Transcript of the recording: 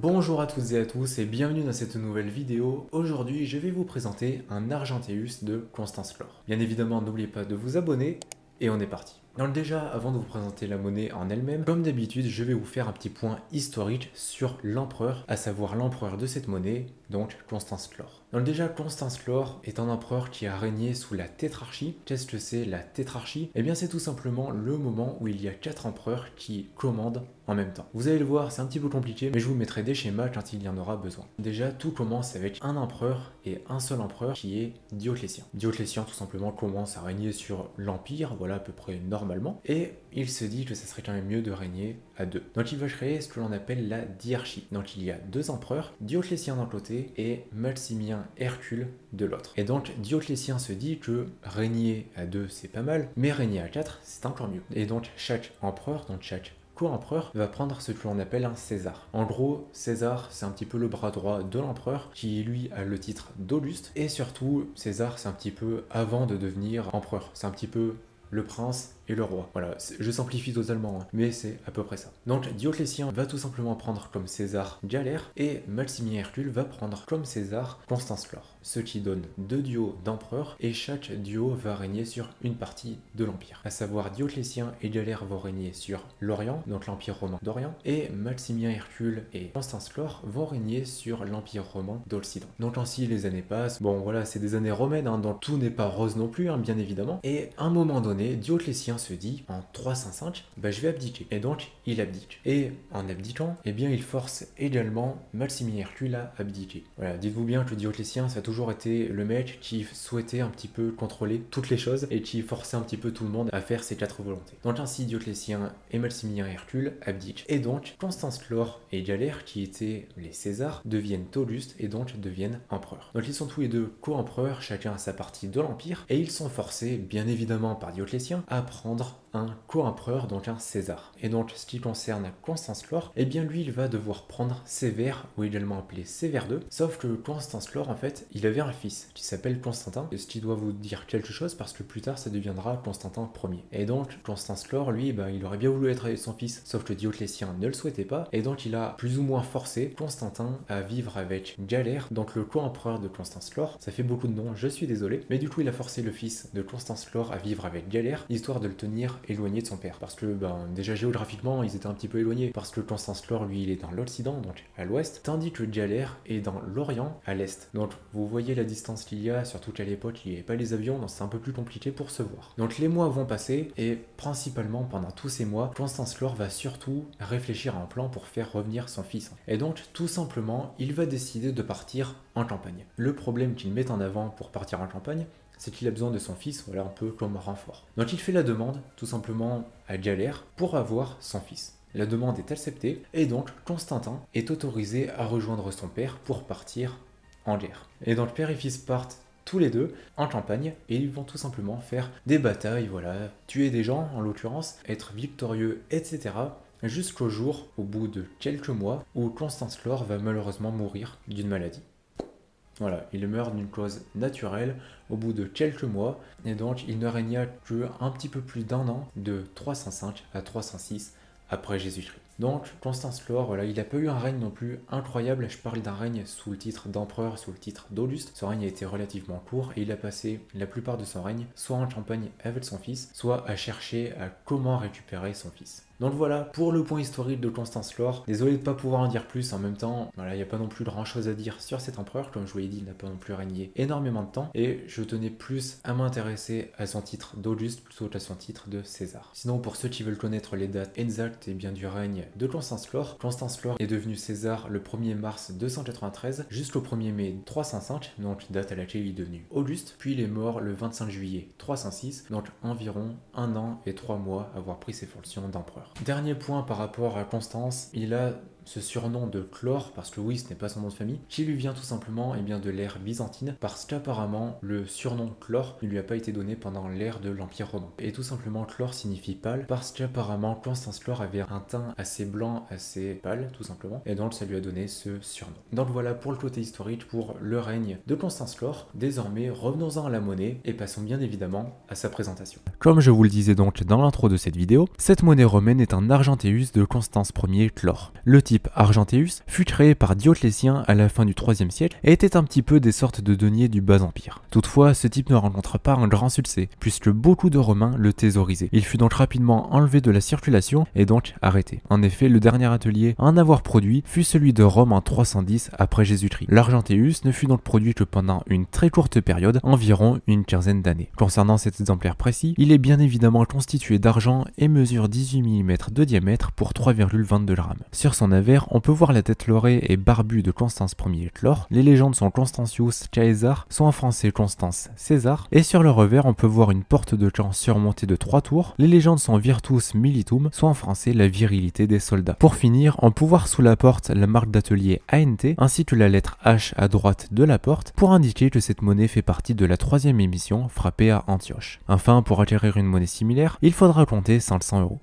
Bonjour à toutes et à tous et bienvenue dans cette nouvelle vidéo. Aujourd'hui, je vais vous présenter un Argenteus de Constance Flore. Bien évidemment, n'oubliez pas de vous abonner et on est parti. Donc déjà, avant de vous présenter la monnaie en elle-même, comme d'habitude, je vais vous faire un petit point historique sur l'empereur, à savoir l'empereur de cette monnaie, donc Constance Flore. Donc déjà, Constance Flore est un empereur qui a régné sous la tétrarchie. Qu'est-ce que c'est la tétrarchie? Eh bien, c'est tout simplement le moment où il y a 4 empereurs qui commandent en même temps. Vous allez le voir, c'est un petit peu compliqué, mais je vous mettrai des schémas quand il y en aura besoin. Déjà, tout commence avec un empereur et un seul empereur qui est Dioclétien. Dioclétien, tout simplement, commence à régner sur l'Empire, voilà à peu près normalement, et il se dit que ça serait quand même mieux de régner à deux. Donc il va créer ce que l'on appelle la diarchie. Donc il y a 2 empereurs, Dioclétien d'un côté et Maximien Hercule de l'autre. Et donc Dioclétien se dit que régner à 2 c'est pas mal, mais régner à 4 c'est encore mieux. Et donc chaque empereur, donc chaque co-empereur va prendre ce que l'on appelle un César. En gros, César, c'est un petit peu le bras droit de l'empereur qui, lui, a le titre d'Auguste. Et surtout, César, c'est un petit peu avant de devenir empereur. C'est un petit peu le prince et le roi. Voilà, je simplifie totalement, hein, mais c'est à peu près ça. Donc Dioclétien va tout simplement prendre comme César Galère et Maximien Hercule va prendre comme César Constance Flore. Ce qui donne 2 duos d'empereurs et chaque duo va régner sur une partie de l'Empire. À savoir Dioclétien et Galère vont régner sur l'Orient, donc l'Empire romain d'Orient, et Maximien Hercule et Constance Flore vont régner sur l'Empire romain d'Occident. Donc ainsi les années passent. Bon voilà, c'est des années romaines, hein, donc tout n'est pas rose non plus, hein, bien évidemment. Et à un moment donné, Dioclétien se dit en 305, je vais abdiquer. Et donc il abdique. Et en abdiquant, eh bien il force également Maximien Hercule à abdiquer. Voilà, dites-vous bien que Dioclétien ça a toujours été le mec qui souhaitait un petit peu contrôler toutes les choses et qui forçait un petit peu tout le monde à faire ses 4 volontés. Donc ainsi Dioclétien et Maximien Hercule abdiquent. Et donc Constance Flore et Galère, qui étaient les Césars, deviennent Auguste et donc deviennent empereurs. Donc ils sont tous les deux co-empereurs, chacun à sa partie de l'Empire, et ils sont forcés, bien évidemment par Dioclétien, à prendre un co-empereur, donc un César. Et donc, ce qui concerne Constance Flore, eh bien lui, il va devoir prendre Sévère, ou également appelé Sévère II, sauf que Constance Flore, en fait, il avait un fils qui s'appelle Constantin, ce qui doit vous dire quelque chose, parce que plus tard, ça deviendra Constantin Ier. Et donc, Constance Flore, lui, il aurait bien voulu être avec son fils, sauf que Dioclétien ne le souhaitait pas, et donc il a plus ou moins forcé Constantin à vivre avec Galère, donc le co-empereur de Constance Flore. Ça fait beaucoup de noms, je suis désolé, mais du coup, il a forcé le fils de Constance Flore à vivre avec Galère, histoire de le tenir éloigné de son père, parce que déjà géographiquement ils étaient un petit peu éloignés, parce que Constance Flore lui il est dans l'Occident, donc à l'ouest, tandis que Galère est dans l'Orient, à l'est. Donc vous voyez la distance qu'il y a, surtout qu'à l'époque il n'y avait pas les avions, donc c'est un peu plus compliqué pour se voir. Donc les mois vont passer, et principalement pendant tous ces mois, Constance Flore va surtout réfléchir à un plan pour faire revenir son fils. Et donc tout simplement il va décider de partir en campagne. Le problème qu'il met en avant pour partir en campagne, c'est qu'il a besoin de son fils, voilà, un peu comme renfort. Donc il fait la demande, tout simplement, à Galère pour avoir son fils. La demande est acceptée, et donc Constantin est autorisé à rejoindre son père pour partir en guerre. Et donc père et fils partent tous les deux en campagne, et ils vont tout simplement faire des batailles, voilà, tuer des gens en l'occurrence, être victorieux, etc. Jusqu'au jour, au bout de quelques mois, où Constance Flore va malheureusement mourir d'une maladie. Voilà, il meurt d'une cause naturelle au bout de quelques mois, et donc il ne régna que un petit peu plus d'1 an, de 305 à 306 après Jésus-Christ. Donc Constance Flore, voilà, il n'a pas eu un règne non plus incroyable, je parle d'un règne sous le titre d'empereur, sous le titre d'Auguste. Son règne a été relativement court, et il a passé la plupart de son règne soit en campagne avec son fils, soit à chercher à comment récupérer son fils. Donc voilà pour le point historique de Constance Flore. Désolé de ne pas pouvoir en dire plus, en même temps, voilà, il n'y a pas non plus grand chose à dire sur cet empereur, comme je vous l'ai dit, il n'a pas non plus régné énormément de temps, et je tenais plus à m'intéresser à son titre d'Auguste plutôt qu'à son titre de César. Sinon, pour ceux qui veulent connaître les dates exactes et bien du règne de Constance Flore est devenu César le 1er mars 293 jusqu'au 1er mai 305, donc date à laquelle il est devenu Auguste, puis il est mort le 25 juillet 306, donc environ 1 an et 3 mois avoir pris ses fonctions d'empereur. Dernier point par rapport à Constance, il a ce surnom de Chlore, parce que oui, ce n'est pas son nom de famille, qui lui vient tout simplement de l'ère byzantine, parce qu'apparemment le surnom Chlore ne lui a pas été donné pendant l'ère de l'Empire romain. Et tout simplement Chlore signifie pâle, parce qu'apparemment Constance Flore avait un teint assez blanc, assez pâle, tout simplement, et donc ça lui a donné ce surnom. Donc voilà pour le côté historique, pour le règne de Constance Flore. Désormais, revenons-en à la monnaie, et passons bien évidemment à sa présentation. Comme je vous le disais donc dans l'intro de cette vidéo, cette monnaie romaine est un Argenteus de Constance Ier Chlore. Le type Argenteus fut créé par Dioclétien à la fin du IIIe siècle et était un petit peu des sortes de deniers du bas empire. Toutefois, ce type ne rencontra pas un grand succès, puisque beaucoup de Romains le thésaurisaient. Il fut donc rapidement enlevé de la circulation et donc arrêté. En effet, le dernier atelier à en avoir produit fut celui de Rome en 310 après Jésus-Christ. L'Argenteus ne fut donc produit que pendant une très courte période, environ une quinzaine d'années. Concernant cet exemplaire précis, il est bien évidemment constitué d'argent et mesure 18 mm de diamètre pour 3,22 grammes. Sur son avers, on peut voir la tête laurée et barbue de Constance Ier Chlore. Les légendes sont Constantius Caesar, soit en français Constance César, et sur le revers, on peut voir une porte de camp surmontée de 3 tours. Les légendes sont Virtus Militum, soit en français la virilité des soldats. Pour finir, on peut voir sous la porte la marque d'atelier ANT ainsi que la lettre H à droite de la porte pour indiquer que cette monnaie fait partie de la 3e émission frappée à Antioche. Enfin, pour acquérir une monnaie similaire, il faudra compter 500 €.